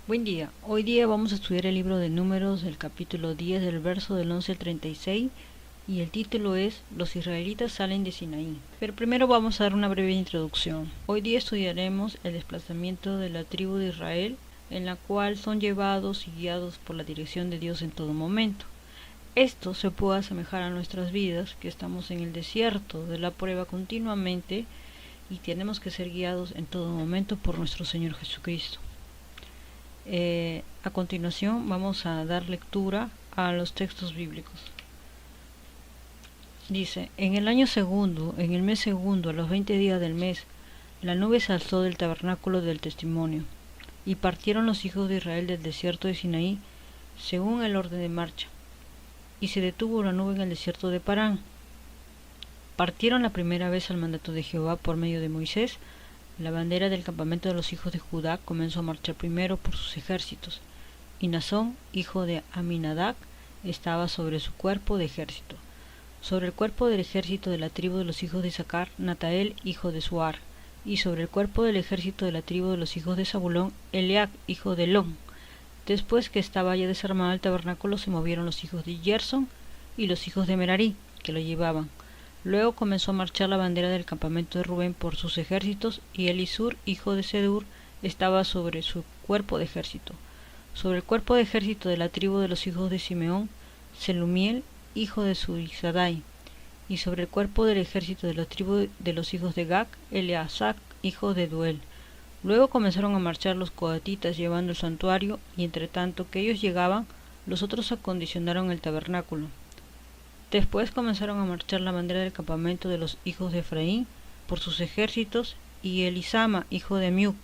Buen día. Hoy día vamos a estudiar el libro de Números, el capítulo 10, del verso del 11 al 36, y el título es Los israelitas salen de Sinaí. Pero primero vamos a dar una breve introducción. Hoy día estudiaremos el desplazamiento de la tribu de Israel, en la cual son llevados y guiados por la dirección de Dios en todo momento. Esto se puede asemejar a nuestras vidas, que estamos en el desierto de la prueba continuamente y tenemos que ser guiados en todo momento por nuestro Señor Jesucristo. A continuación vamos a dar lectura a los textos bíblicos. Dice, en el año segundo, en el mes segundo, a los 20 días del mes, la nube se alzó del tabernáculo del testimonio, y partieron los hijos de Israel del desierto de Sinaí, según el orden de marcha, y se detuvo la nube en el desierto de Parán. Partieron la primera vez al mandato de Jehová por medio de Moisés. La bandera del campamento de los hijos de Judá comenzó a marchar primero por sus ejércitos, y Nazón, hijo de Aminadab, estaba sobre su cuerpo de ejército. Sobre el cuerpo del ejército de la tribu de los hijos de Isaacar, Natael, hijo de Suar, y sobre el cuerpo del ejército de la tribu de los hijos de Zabulón, Eliab, hijo de Elón. Después que estaba ya desarmado el tabernáculo, se movieron los hijos de Gerson y los hijos de Merari, que lo llevaban. Luego comenzó a marchar la bandera del campamento de Rubén por sus ejércitos, y Elisur, hijo de Sedur, estaba sobre su cuerpo de ejército. Sobre el cuerpo de ejército de la tribu de los hijos de Simeón, Selumiel, hijo de Surizadai, y sobre el cuerpo del ejército de la tribu de los hijos de Gad, Eleazar, hijo de Duel. Luego comenzaron a marchar los coatitas llevando el santuario, y entre tanto que ellos llegaban, los otros acondicionaron el tabernáculo. Después comenzaron a marchar la bandera del campamento de los hijos de Efraín por sus ejércitos, y Elisama, hijo de Miuk,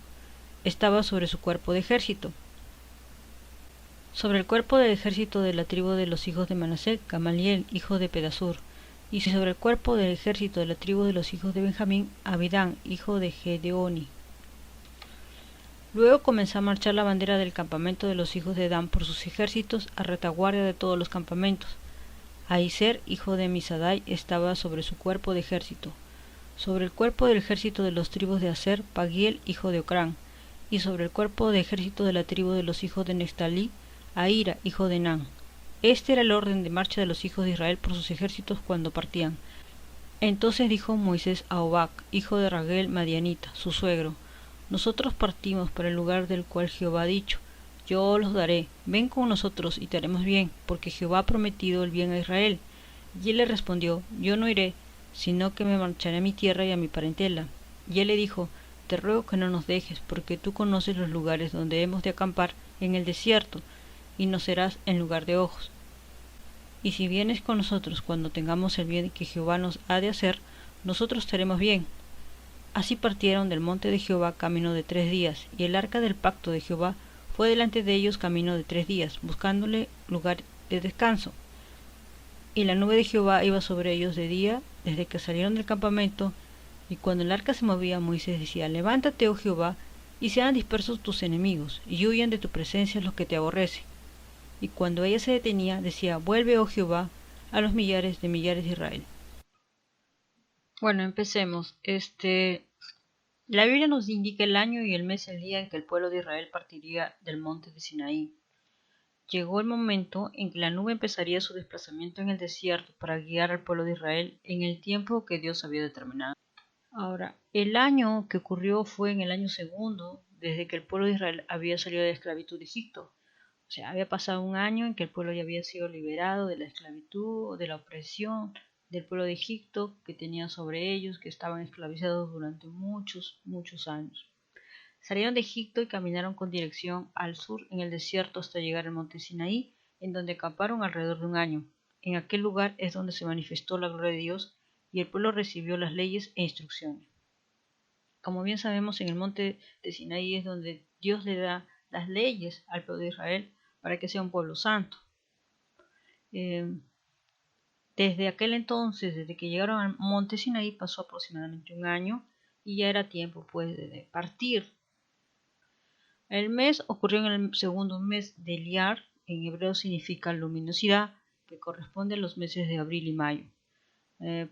estaba sobre su cuerpo de ejército. Sobre el cuerpo del ejército de la tribu de los hijos de Manasés, Gamaliel, hijo de Pedasur, y sobre el cuerpo del ejército de la tribu de los hijos de Benjamín, Abidán, hijo de Gedeoni. Luego comenzó a marchar la bandera del campamento de los hijos de Dan por sus ejércitos, a retaguardia de todos los campamentos. Aiser, hijo de Misadai, estaba sobre su cuerpo de ejército. Sobre el cuerpo del ejército de los tribus de Aser, Pagiel, hijo de Ocrán, y sobre el cuerpo de ejército de la tribu de los hijos de Neftalí, Ahira, hijo de Nan. Este era el orden de marcha de los hijos de Israel por sus ejércitos cuando partían. Entonces dijo Moisés a Obac, hijo de Raguel Madianita, su suegro: Nosotros partimos para el lugar del cual Jehová ha dicho: Yo los daré, ven con nosotros y te haremos bien, porque Jehová ha prometido el bien a Israel. Y él le respondió: Yo no iré, sino que me marcharé a mi tierra y a mi parentela. Y él le dijo: Te ruego que no nos dejes, porque tú conoces los lugares donde hemos de acampar en el desierto, y nos serás en lugar de ojos. Y si vienes con nosotros cuando tengamos el bien que Jehová nos ha de hacer, nosotros te haremos bien. Así partieron del monte de Jehová camino de 3 días, y el arca del pacto de Jehová fue delante de ellos camino de 3 días, buscándole lugar de descanso. Y la nube de Jehová iba sobre ellos de día, desde que salieron del campamento, y cuando el arca se movía, Moisés decía: Levántate, oh Jehová, y sean dispersos tus enemigos, y huyan de tu presencia los que te aborrecen. Y cuando ella se detenía, decía: Vuelve, oh Jehová, a los millares de Israel. Bueno, empecemos. La Biblia nos indica el año y el mes, el día en que el pueblo de Israel partiría del monte de Sinaí. Llegó el momento en que la nube empezaría su desplazamiento en el desierto para guiar al pueblo de Israel en el tiempo que Dios había determinado. Ahora, el año que ocurrió fue en el año segundo, desde que el pueblo de Israel había salido de la esclavitud de Egipto. O sea, había pasado un año en que el pueblo ya había sido liberado de la esclavitud, de la opresión del pueblo de Egipto que tenía sobre ellos, que estaban esclavizados durante muchos, muchos años. Salieron de Egipto y caminaron con dirección al sur en el desierto hasta llegar al monte Sinaí, en donde acamparon alrededor de un año. En aquel lugar es donde se manifestó la gloria de Dios y el pueblo recibió las leyes e instrucciones. Como bien sabemos, en el monte de Sinaí es donde Dios le da las leyes al pueblo de Israel para que sea un pueblo santo. Desde aquel entonces, desde que llegaron al monte Sinaí, pasó aproximadamente un año y ya era tiempo pues de partir. El mes ocurrió en el segundo mes de Eliar, en hebreo significa luminosidad, que corresponde a los meses de abril y mayo.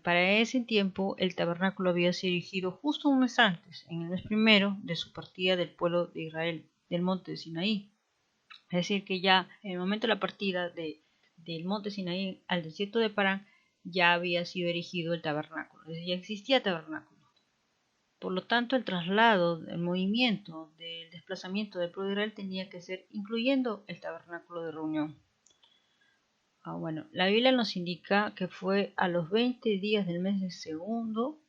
Para ese tiempo el tabernáculo había sido erigido justo un mes antes, en el mes primero de su partida del pueblo de Israel, del monte de Sinaí. Es decir, que ya en el momento de la partida del monte Sinaí al desierto de Parán ya había sido erigido el tabernáculo, es decir, ya existía tabernáculo. Por lo tanto, el traslado, el movimiento del desplazamiento del pueblo de Israel tenía que ser incluyendo el tabernáculo de reunión. Bueno, la Biblia nos indica que fue a los 20 días del mes de segundo,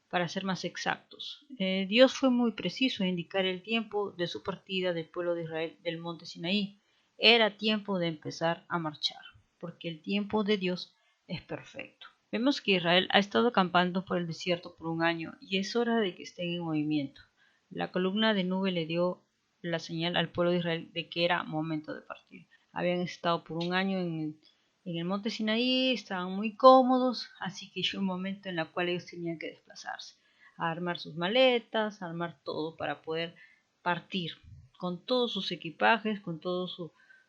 para ser más exactos. Dios fue muy preciso en indicar el tiempo de su partida del pueblo de Israel del monte Sinaí. Era tiempo de empezar a marchar, porque el tiempo de Dios es perfecto. Vemos que Israel ha estado acampando por el desierto por un año y es hora de que estén en movimiento. La columna de nube le dio la señal al pueblo de Israel de que era momento de partir. Habían estado por un año en el monte Sinaí, estaban muy cómodos, así que llegó un momento en el cual ellos tenían que desplazarse, a armar sus maletas, a armar todo para poder partir, con todos sus equipajes, con todos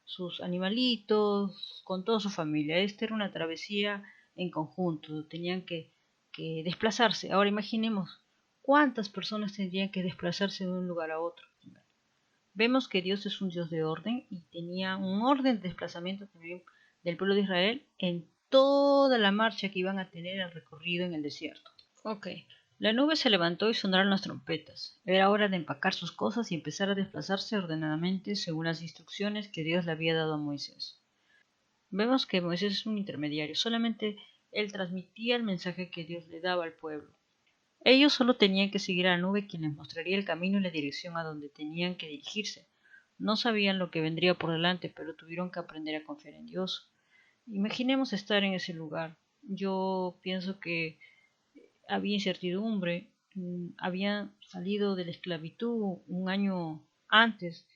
sus animalitos, con toda su familia. Esta era una travesía en conjunto, tenían que desplazarse. Ahora imaginemos cuántas personas tendrían que desplazarse de un lugar a otro. Vemos que Dios es un Dios de orden y tenía un orden de desplazamiento también del pueblo de Israel en toda la marcha que iban a tener el recorrido en el desierto. Ok, la nube se levantó y sonaron las trompetas. Era hora de empacar sus cosas y empezar a desplazarse ordenadamente según las instrucciones que Dios le había dado a Moisés. Vemos que Moisés es un intermediario, solamente él transmitía el mensaje que Dios le daba al pueblo. Ellos solo tenían que seguir a la nube, quien les mostraría el camino y la dirección a donde tenían que dirigirse. No sabían lo que vendría por delante, pero tuvieron que aprender a confiar en Dios. Imaginemos estar en ese lugar. Yo pienso que había incertidumbre, habían salido de la esclavitud un año antes,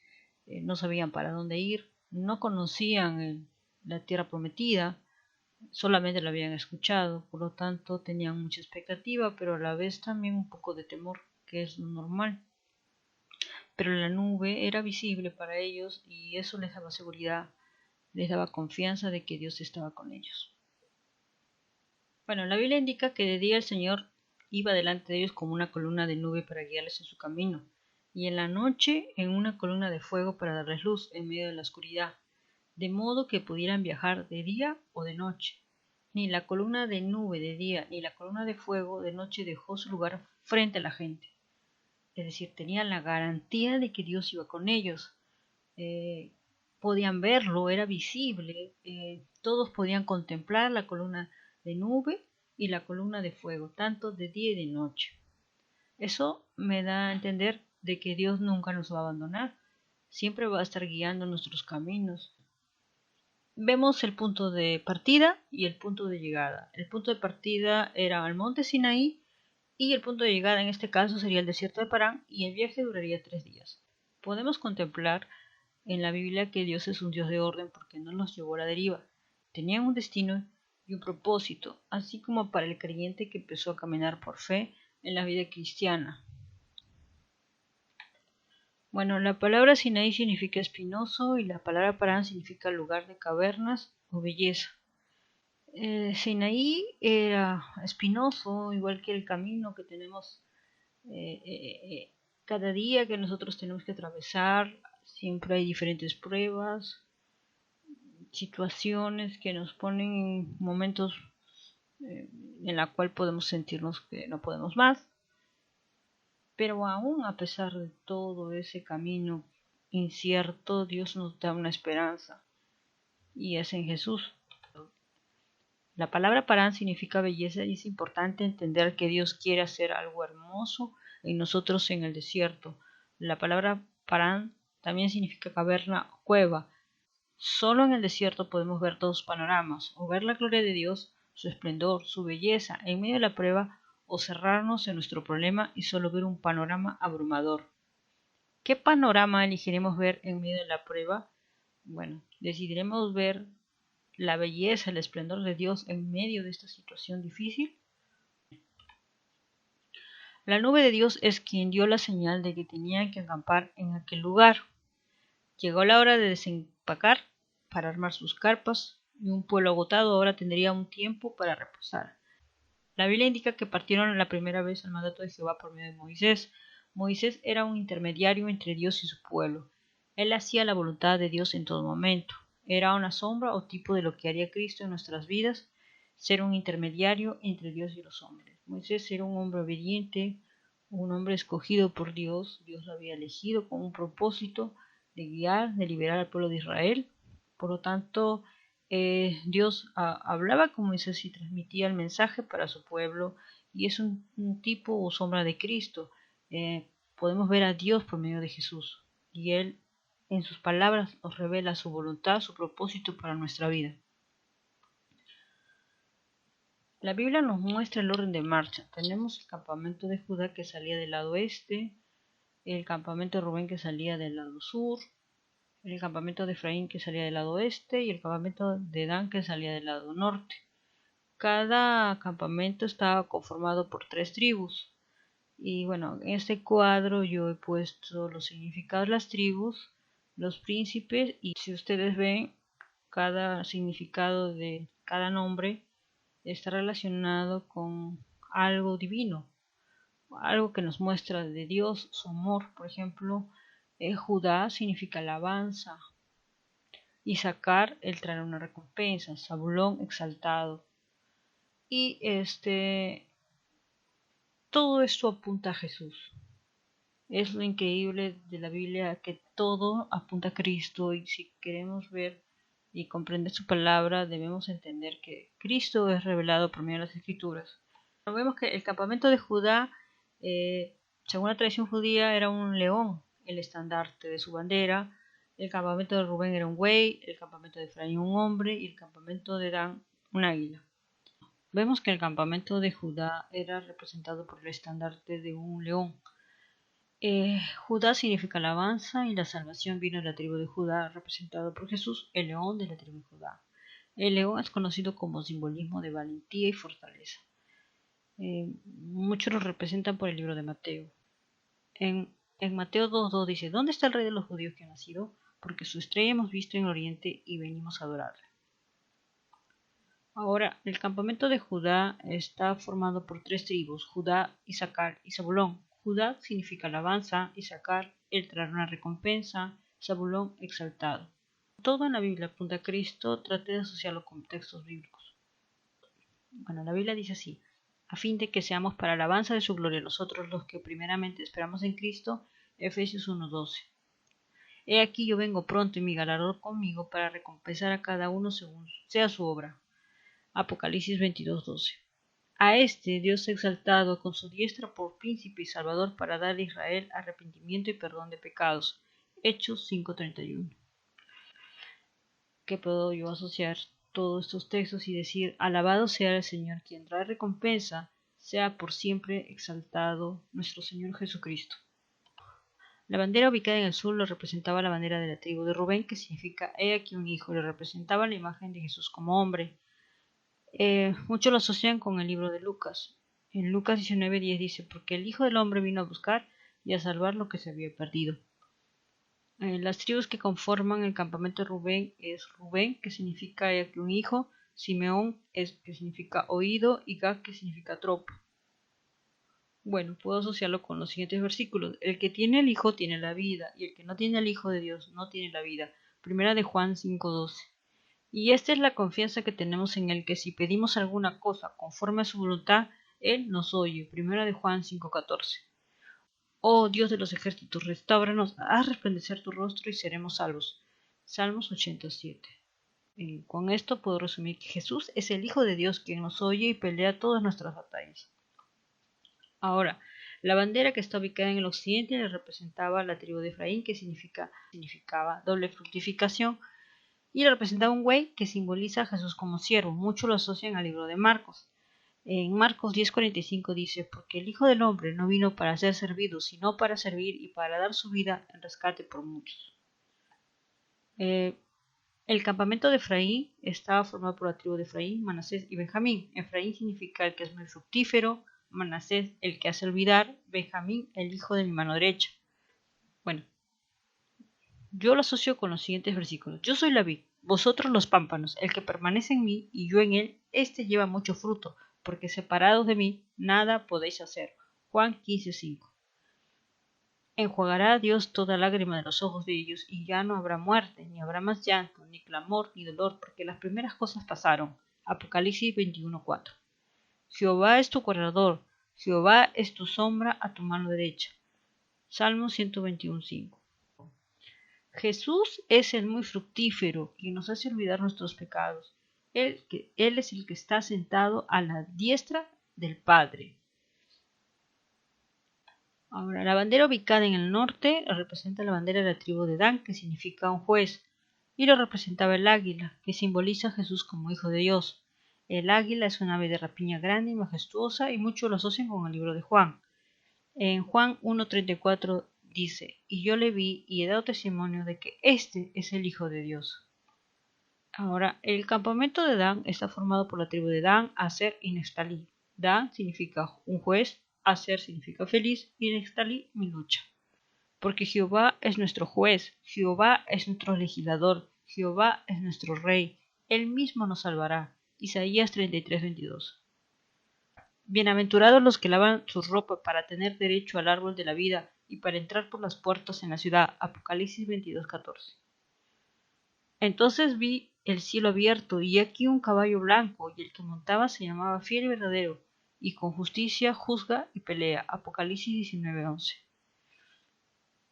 no sabían para dónde ir, no conocían la tierra prometida, solamente la habían escuchado, por lo tanto tenían mucha expectativa, pero a la vez también un poco de temor, que es lo normal. Pero la nube era visible para ellos y eso les daba seguridad, les daba confianza de que Dios estaba con ellos. Bueno, la Biblia indica que de día el Señor iba delante de ellos como una columna de nube para guiarles en su camino, y en la noche en una columna de fuego para darles luz en medio de la oscuridad, de modo que pudieran viajar de día o de noche. Ni la columna de nube de día ni la columna de fuego de noche dejó su lugar frente a la gente. Es decir, tenían la garantía de que Dios iba con ellos. Podían verlo, era visible. Todos podían contemplar la columna de nube y la columna de fuego, tanto de día y de noche. Eso me da a entender de que Dios nunca nos va a abandonar. Siempre va a estar guiando nuestros caminos. Vemos el punto de partida y el punto de llegada. El punto de partida era al monte Sinaí y el punto de llegada en este caso sería el desierto de Parán y el viaje duraría 3 días. Podemos contemplar en la Biblia que Dios es un Dios de orden porque no los llevó a la deriva. Tenían un destino y un propósito, así como para el creyente que empezó a caminar por fe en la vida cristiana. Bueno, la palabra Sinaí significa espinoso y la palabra Parán significa lugar de cavernas o belleza. Sinaí era espinoso, igual que el camino que tenemos cada día que nosotros tenemos que atravesar. Siempre hay diferentes pruebas, situaciones que nos ponen en momentos en la cual podemos sentirnos que no podemos más. Pero aún a pesar de todo ese camino incierto, Dios nos da una esperanza y es en Jesús. La palabra Parán significa belleza y es importante entender que Dios quiere hacer algo hermoso en nosotros en el desierto. La palabra Parán también significa caverna o cueva. Solo en el desierto podemos ver dos panoramas, o ver la gloria de Dios, su esplendor, su belleza en medio de la prueba, o cerrarnos en nuestro problema y solo ver un panorama abrumador. ¿Qué panorama elegiremos ver en medio de la prueba? Bueno, decidiremos ver la belleza, el esplendor de Dios en medio de esta situación difícil. La nube de Dios es quien dio la señal de que tenían que acampar en aquel lugar. Llegó la hora de desempacar para armar sus carpas y un pueblo agotado ahora tendría un tiempo para reposar. La Biblia indica que partieron la primera vez al mandato de Jehová por medio de Moisés. Moisés era un intermediario entre Dios y su pueblo. Él hacía la voluntad de Dios en todo momento. Era una sombra o tipo de lo que haría Cristo en nuestras vidas, ser un intermediario entre Dios y los hombres. Moisés era un hombre obediente, un hombre escogido por Dios. Dios lo había elegido con un propósito de guiar, de liberar al pueblo de Israel. Por lo tanto, Dios hablaba con Moisés y transmitía el mensaje para su pueblo, y es un tipo o sombra de Cristo. Podemos ver a Dios por medio de Jesús, y Él en sus palabras nos revela su voluntad, su propósito para nuestra vida. La Biblia nos muestra el orden de marcha. Tenemos el campamento de Judá que salía del lado este, el campamento de Rubén que salía del lado sur, el campamento de Efraín que salía del lado oeste y el campamento de Dan que salía del lado norte. Cada campamento estaba conformado por 3 tribus. Y bueno, en este cuadro yo he puesto los significados de las tribus, los príncipes, y si ustedes ven, cada significado de cada nombre está relacionado con algo divino, algo que nos muestra de Dios, su amor. Por ejemplo, Judá significa alabanza, Isaacar el traer una recompensa, Zabulón exaltado. Y todo esto apunta a Jesús. Es lo increíble de la Biblia, que todo apunta a Cristo, y si queremos ver y comprender su palabra, debemos entender que Cristo es revelado por medio de las Escrituras. Vemos que el campamento de Judá, según la tradición judía, era un león, el estandarte de su bandera. El campamento de Rubén era un buey, el campamento de Efraín un hombre y el campamento de Dan un águila. Vemos que el campamento de Judá era representado por el estandarte de un león. Judá significa alabanza, y la salvación vino de la tribu de Judá, representado por Jesús, el león de la tribu de Judá. El león es conocido como simbolismo de valentía y fortaleza. Muchos lo representan por el libro de Mateo. En Mateo 2:2 dice: ¿Dónde está el rey de los judíos que ha nacido? Porque su estrella hemos visto en oriente y venimos a adorarle. Ahora, el campamento de Judá está formado por 3 tribus: Judá, Isaacar y Zabulón. Judá significa alabanza, Isaacar el traer una recompensa, Zabulón exaltado. Todo en la Biblia apunta a Cristo. Traté de asociarlo con textos bíblicos. Bueno, la Biblia dice así: a fin de que seamos para alabanza de su gloria nosotros los que primeramente esperamos en Cristo. Efesios 1:12. He aquí yo vengo pronto, y mi galardón conmigo, para recompensar a cada uno según sea su obra. Apocalipsis 22:12. A este Dios ha exaltado con su diestra por príncipe y salvador, para dar a Israel arrepentimiento y perdón de pecados. Hechos 5:31. ¿Qué puedo yo asociar todos estos textos y decir: alabado sea el Señor, quien trae recompensa, sea por siempre exaltado nuestro Señor Jesucristo? La bandera ubicada en el sur lo representaba la bandera de la tribu de Rubén, que significa he aquí un hijo, le representaba la imagen de Jesús como hombre. Muchos lo asocian con el libro de Lucas. En Lucas 19:10 dice: porque el Hijo del Hombre vino a buscar y a salvar lo que se había perdido. Las tribus que conforman el campamento de Rubén es Rubén, que significa un hijo; Simeón, que significa oído; y Gad, que significa tropa. Bueno, puedo asociarlo con los siguientes versículos: el que tiene el Hijo tiene la vida, y el que no tiene el Hijo de Dios no tiene la vida. Primera de Juan 5:12. Y esta es la confianza que tenemos en Él, que si pedimos alguna cosa conforme a su voluntad, Él nos oye. Primera de Juan 5:14. Oh Dios de los ejércitos, restáuranos, haz resplandecer tu rostro y seremos salvos. Salmos 87. Con esto puedo resumir que Jesús es el Hijo de Dios, quien nos oye y pelea todas nuestras batallas. Ahora, la bandera que está ubicada en el occidente le representaba a la tribu de Efraín, que significaba doble fructificación, y representaba un buey, que simboliza a Jesús como siervo. Muchos lo asocian al libro de Marcos. En Marcos 10:45 dice: porque el Hijo del Hombre no vino para ser servido, sino para servir y para dar su vida en rescate por muchos. El campamento de Efraín estaba formado por la tribu de Efraín, Manasés y Benjamín. Efraín significa el que es muy fructífero, Manasés el que hace olvidar, Benjamín el hijo de mi mano derecha. Bueno, yo lo asocio con los siguientes versículos: yo soy la vid, vosotros los pámpanos; el que permanece en mí y yo en él, éste lleva mucho fruto, porque separados de mí nada podéis hacer. Juan 15:5. Enjuagará a Dios toda lágrima de los ojos de ellos, y ya no habrá muerte, ni habrá más llanto, ni clamor, ni dolor, porque las primeras cosas pasaron. Apocalipsis 21:4. Jehová es tu guardador, Jehová es tu sombra a tu mano derecha. Salmo 121:5. Jesús es el muy fructífero, quien nos hace olvidar nuestros pecados. Él es el que está sentado a la diestra del Padre. Ahora, la bandera ubicada en el norte representa la bandera de la tribu de Dan, que significa un juez, y lo representaba el águila, que simboliza a Jesús como Hijo de Dios. El águila es una ave de rapiña grande y majestuosa, y muchos lo asocian con el libro de Juan. En Juan 1:34 dice: y yo le vi y he dado testimonio de que este es el Hijo de Dios. Ahora, el campamento de Dan está formado por la tribu de Dan, Aser y Neftalí. Dan significa un juez, Aser significa feliz y Neftalí mi lucha. Porque Jehová es nuestro juez, Jehová es nuestro legislador, Jehová es nuestro rey, él mismo nos salvará. Isaías 33:22. Bienaventurados los que lavan su ropa para tener derecho al árbol de la vida y para entrar por las puertas en la ciudad. Apocalipsis 22:14. Entonces vi el cielo abierto, y aquí un caballo blanco, y el que montaba se llamaba Fiel y Verdadero, y con justicia juzga y pelea. Apocalipsis 19:11.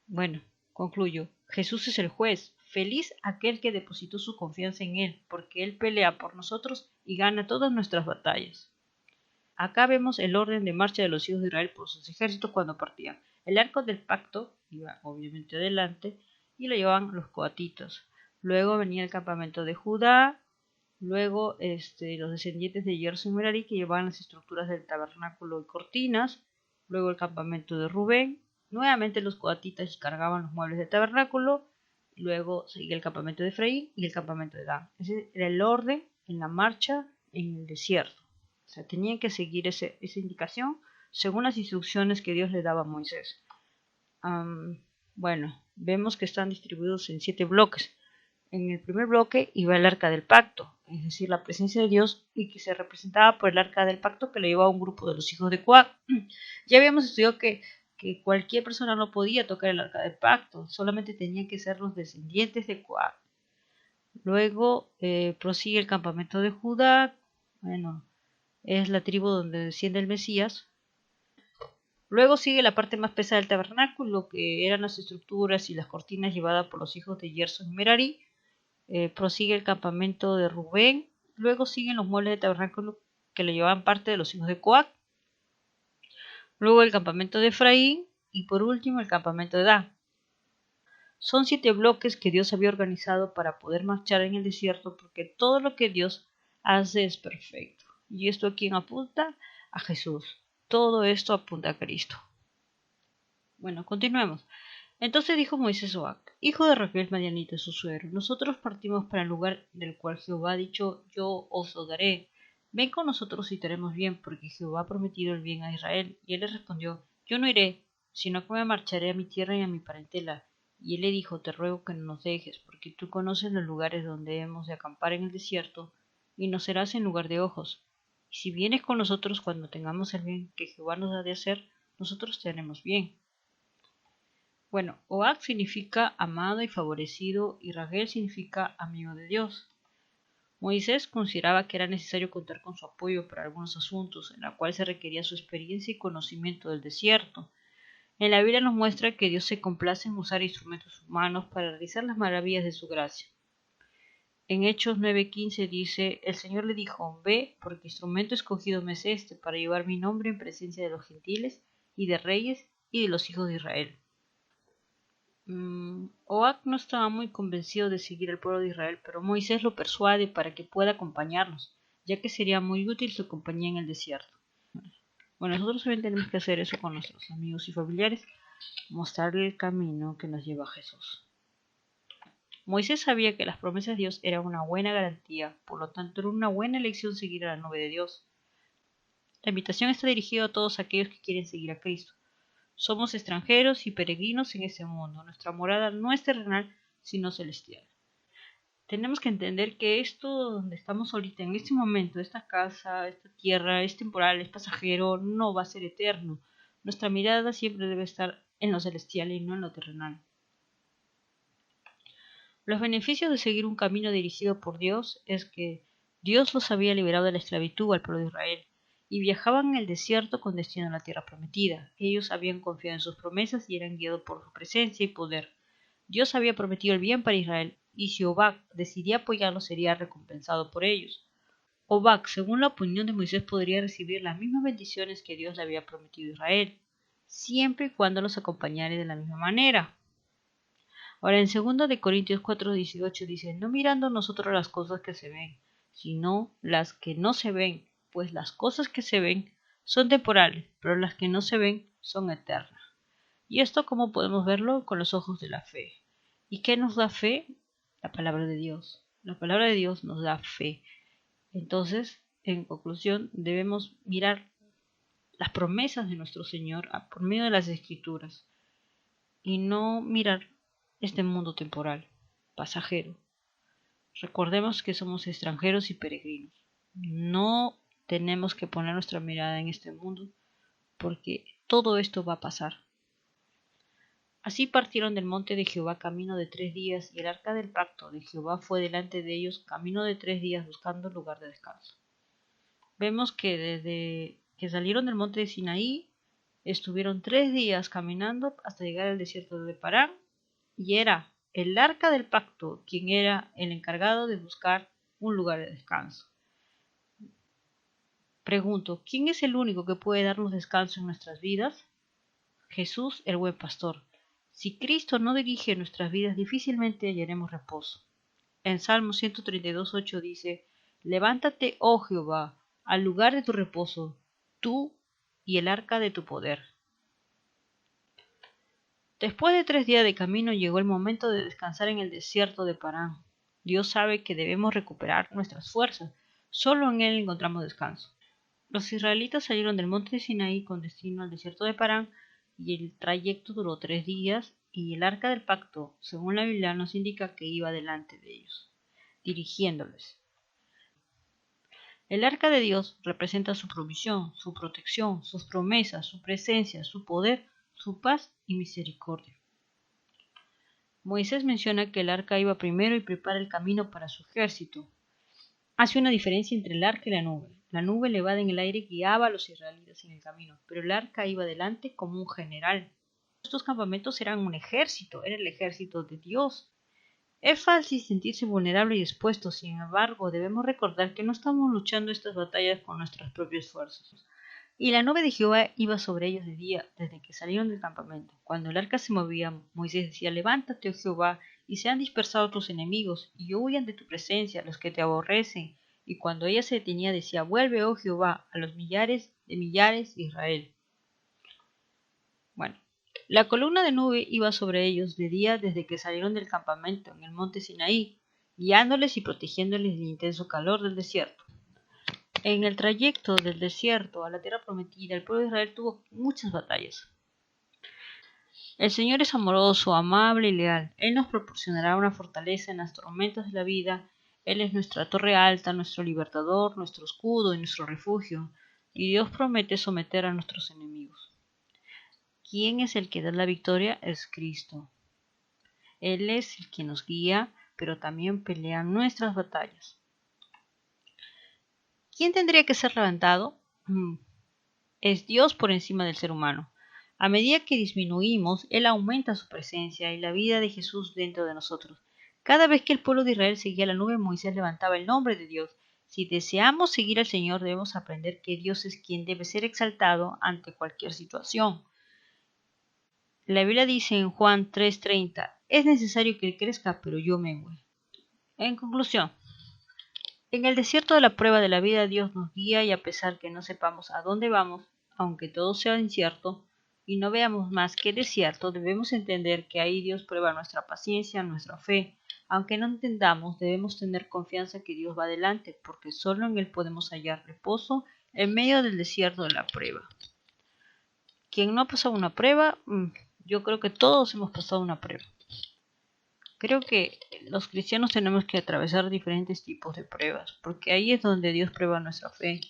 Bueno, concluyo. Jesús es el juez. Feliz aquel que depositó su confianza en él, porque él pelea por nosotros y gana todas nuestras batallas. Acá vemos el orden de marcha de los hijos de Israel por sus ejércitos cuando partían. El arco del pacto iba obviamente adelante y lo llevaban los coatitas. Luego venía el campamento de Judá, luego los descendientes de Gerson y Merari, que llevaban las estructuras del tabernáculo y cortinas, luego el campamento de Rubén, nuevamente los coatitas cargaban los muebles del tabernáculo, luego seguía el campamento de Efraín y el campamento de Dan. Ese era el orden en la marcha en el desierto. O sea, tenían que seguir esa indicación según las instrucciones que Dios le daba a Moisés. Bueno, vemos que están distribuidos en 7 bloques. En el primer bloque iba el arca del pacto, es decir, la presencia de Dios, y que se representaba por el arca del pacto que le llevaba un grupo de los hijos de Coat. Ya habíamos estudiado que cualquier persona no podía tocar el arca del pacto, solamente tenían que ser los descendientes de Coat. Luego prosigue el campamento de Judá. Bueno, es la tribu donde desciende el Mesías. Luego sigue la parte más pesada del tabernáculo, que eran las estructuras y las cortinas llevadas por los hijos de Gerson y Merari. Prosigue el campamento de Rubén. Luego siguen los muebles del tabernáculo que le llevaban parte de los hijos de Coat. Luego el campamento de Efraín. Y por último el campamento de Dan. Son 7 bloques que Dios había organizado para poder marchar en el desierto, porque todo lo que Dios hace es perfecto. ¿Y esto a quién apunta? A Jesús. Todo esto apunta a Cristo. Bueno, continuemos. Entonces dijo Moisés a Oac, hijo de Raquel Madianita, su suegro: nosotros partimos para el lugar del cual Jehová ha dicho: yo os lo daré. Ven con nosotros y te haremos bien, porque Jehová ha prometido el bien a Israel. Y él le respondió: yo no iré, sino que me marcharé a mi tierra y a mi parentela. Y él le dijo: te ruego que no nos dejes, porque tú conoces los lugares donde hemos de acampar en el desierto, y nos serás en lugar de ojos. Y si vienes con nosotros cuando tengamos el bien que Jehová nos ha de hacer, nosotros te haremos bien. Bueno, Oak significa amado y favorecido, y Raguel significa amigo de Dios. Moisés consideraba que era necesario contar con su apoyo para algunos asuntos, en la cual se requería su experiencia y conocimiento del desierto. En la Biblia nos muestra que Dios se complace en usar instrumentos humanos para realizar las maravillas de su gracia. En Hechos 9:15 dice: el Señor le dijo: ve, porque instrumento escogido me es este, para llevar mi nombre en presencia de los gentiles, y de reyes, y de los hijos de Israel. Oak no estaba muy convencido de seguir al pueblo de Israel, pero Moisés lo persuade para que pueda acompañarlos, ya que sería muy útil su compañía en el desierto. Bueno, nosotros también tenemos que hacer eso con nuestros amigos y familiares, mostrarle el camino que nos lleva a Jesús. Moisés sabía que las promesas de Dios eran una buena garantía, por lo tanto era una buena elección seguir a la nube de Dios. La invitación está dirigida a todos aquellos que quieren seguir a Cristo. Somos extranjeros y peregrinos en este mundo. Nuestra morada no es terrenal, sino celestial. Tenemos que entender que esto donde estamos ahorita, en este momento, esta casa, esta tierra, es temporal, es pasajero, no va a ser eterno. Nuestra mirada siempre debe estar en lo celestial y no en lo terrenal. Los beneficios de seguir un camino dirigido por Dios es que Dios los había liberado de la esclavitud al pueblo de Israel y viajaban en el desierto con destino a la tierra prometida. Ellos habían confiado en sus promesas y eran guiados por su presencia y poder. Dios había prometido el bien para Israel y si Obad decidía apoyarlo sería recompensado por ellos. Obad, según la opinión de Moisés, podría recibir las mismas bendiciones que Dios le había prometido a Israel, siempre y cuando los acompañara de la misma manera. Ahora en 2 de Corintios 4:18 dice, no mirando nosotros las cosas que se ven, sino las que no se ven, pues las cosas que se ven son temporales, pero las que no se ven son eternas. ¿Y esto cómo podemos verlo? Con los ojos de la fe. ¿Y qué nos da fe? La palabra de Dios. La palabra de Dios nos da fe. Entonces, en conclusión, debemos mirar las promesas de nuestro Señor por medio de las Escrituras y no mirar este mundo temporal, pasajero. Recordemos que somos extranjeros y peregrinos. No tenemos que poner nuestra mirada en este mundo porque todo esto va a pasar. Así partieron del monte de Jehová camino de 3 días y el arca del pacto de Jehová fue delante de ellos camino de 3 días buscando lugar de descanso. Vemos que desde que salieron del monte de Sinaí estuvieron 3 días caminando hasta llegar al desierto de Parán y era el arca del pacto quien era el encargado de buscar un lugar de descanso. Pregunto, ¿quién es el único que puede darnos descanso en nuestras vidas? Jesús, el buen pastor. Si Cristo no dirige nuestras vidas, difícilmente hallaremos reposo. En Salmo 132:8 dice, levántate, oh Jehová, al lugar de tu reposo, tú y el arca de tu poder. Después de 3 días de camino llegó el momento de descansar en el desierto de Parán. Dios sabe que debemos recuperar nuestras fuerzas. Solo en Él encontramos descanso. Los israelitas salieron del monte de Sinaí con destino al desierto de Parán y el trayecto duró 3 días y el arca del pacto, según la Biblia, nos indica que iba delante de ellos, dirigiéndoles. El arca de Dios representa su provisión, su protección, sus promesas, su presencia, su poder, su paz y misericordia. Moisés menciona que el arca iba primero y prepara el camino para su ejército. Hace una diferencia entre el arca y la nube. La nube elevada en el aire guiaba a los israelitas en el camino, pero el arca iba delante como un general. Estos campamentos eran un ejército, era el ejército de Dios. Es fácil sentirse vulnerable y expuesto, sin embargo, debemos recordar que no estamos luchando estas batallas con nuestras propias fuerzas. Y la nube de Jehová iba sobre ellos de día, desde que salieron del campamento. Cuando el arca se movía, Moisés decía, levántate, oh Jehová, y sean dispersados tus enemigos, y huyan de tu presencia los que te aborrecen. Y cuando ella se detenía, decía, vuelve, oh Jehová, a los millares de millares de Israel. Bueno, la columna de nube iba sobre ellos de día desde que salieron del campamento en el monte Sinaí, guiándoles y protegiéndoles del intenso calor del desierto. En el trayecto del desierto a la tierra prometida, el pueblo de Israel tuvo muchas batallas. El Señor es amoroso, amable y leal. Él nos proporcionará una fortaleza en las tormentas de la vida. Él es nuestra torre alta, nuestro libertador, nuestro escudo y nuestro refugio. Y Dios promete someter a nuestros enemigos. ¿Quién es el que da la victoria? Es Cristo. Él es el que nos guía, pero también pelea nuestras batallas. ¿Quién tendría que ser levantado? Es Dios por encima del ser humano. A medida que disminuimos, Él aumenta su presencia y la vida de Jesús dentro de nosotros. Cada vez que el pueblo de Israel seguía la nube, Moisés levantaba el nombre de Dios. Si deseamos seguir al Señor, debemos aprender que Dios es quien debe ser exaltado ante cualquier situación. La Biblia dice en Juan 3:30, es necesario que Él crezca, pero yo mengüe. En conclusión, en el desierto de la prueba de la vida Dios nos guía y a pesar que no sepamos a dónde vamos, aunque todo sea incierto y no veamos más que desierto, debemos entender que ahí Dios prueba nuestra paciencia, nuestra fe. Aunque no entendamos, debemos tener confianza que Dios va adelante, porque solo en Él podemos hallar reposo en medio del desierto de la prueba. Quien no ha pasado una prueba, yo creo que todos hemos pasado una prueba. Creo que los cristianos tenemos que atravesar diferentes tipos de pruebas, porque ahí es donde Dios prueba nuestra fe.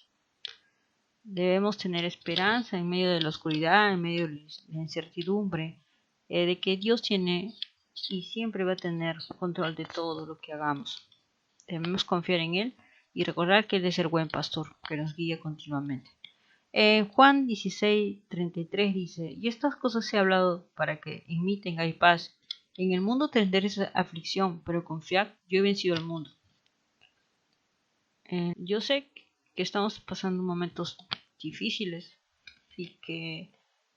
Debemos tener esperanza en medio de la oscuridad, en medio de la incertidumbre, de que Dios tiene y siempre va a tener control de todo lo que hagamos. Debemos confiar en Él y recordar que Él es el buen pastor que nos guía continuamente. Juan 16:33 dice: y estas cosas he hablado para que en mí tengáis paz. En el mundo tendréis aflicción, pero confiad, yo he vencido al mundo. Yo sé que estamos pasando momentos difíciles y que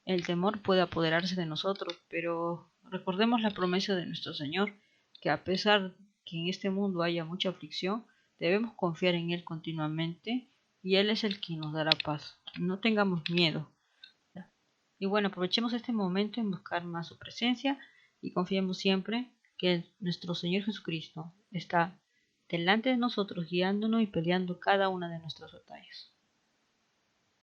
el temor puede apoderarse de nosotros, pero recordemos la promesa de nuestro Señor, que a pesar que en este mundo haya mucha aflicción, debemos confiar en Él continuamente y Él es el que nos dará paz. No tengamos miedo. Y bueno, aprovechemos este momento en buscar más su presencia y confiemos siempre que nuestro Señor Jesucristo está delante de nosotros guiándonos y peleando cada una de nuestras batallas.